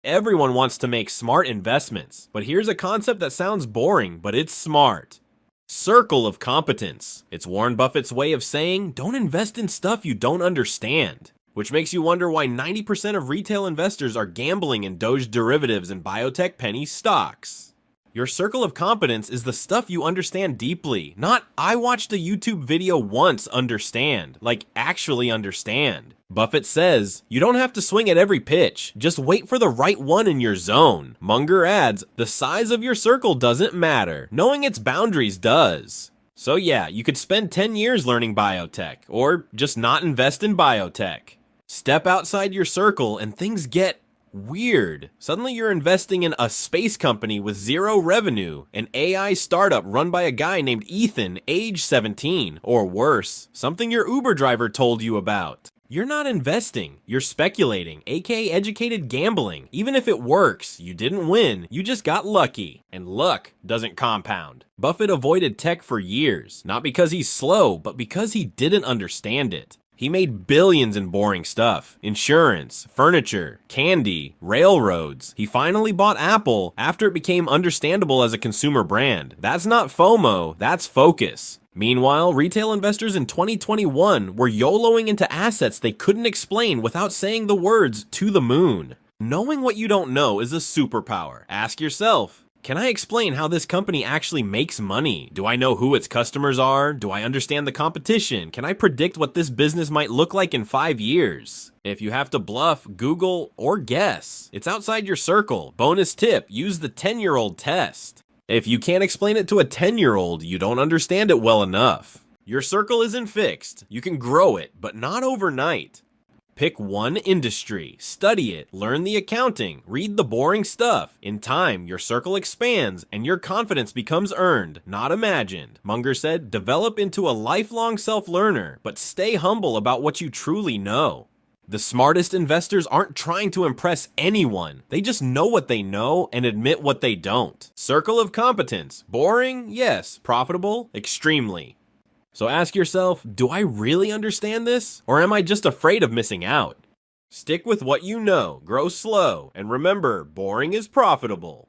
Everyone wants to make smart investments, but here's a concept that sounds boring, but it's smart. Circle of Competence. It's Warren Buffett's way of saying, don't invest in stuff you don't understand. Which makes you wonder why 90% of retail investors are gambling in Doge derivatives and biotech penny stocks. Your circle of competence is the stuff you understand deeply, not I watched a YouTube video once understand, like actually understand. Buffett says, you don't have to swing at every pitch, just wait for the right one in your zone. Munger adds, the size of your circle doesn't matter, knowing its boundaries does. So yeah, you could spend 10 years learning biotech, or just not invest in biotech. Step outside your circle and things get weird. Suddenly you're investing in a space company with zero revenue, an AI startup run by a guy named Ethan, age 17, or worse, something your Uber driver told you about. You're not investing, you're speculating, aka educated gambling. Even if it works, you didn't win, you just got lucky. And luck doesn't compound. Buffett avoided tech for years, not because he's slow, but because he didn't understand it. He made billions in boring stuff. Insurance, furniture, candy, railroads. He finally bought Apple after it became understandable as a consumer brand. That's not FOMO, that's focus. Meanwhile, retail investors in 2021 were YOLOing into assets they couldn't explain without saying the words to the moon. Knowing what you don't know is a superpower. Ask yourself, can I explain how this company actually makes money? Do I know who its customers are? Do I understand the competition? Can I predict what this business might look like in 5 years? If you have to bluff, Google, or guess, it's outside your circle. Bonus tip, use the 10-year-old test. If you can't explain it to a 10-year-old, you don't understand it well enough. Your circle isn't fixed. You can grow it, but not overnight. Pick one industry, study it, learn the accounting, read the boring stuff. In time, your circle expands and your confidence becomes earned, not imagined. Munger said, develop into a lifelong self-learner, but stay humble about what you truly know. The smartest investors aren't trying to impress anyone. They just know what they know and admit what they don't. Circle of competence. Boring? Yes. Profitable? Extremely. So ask yourself, do I really understand this? Or am I just afraid of missing out? Stick with what you know, grow slow, and remember, boring is profitable.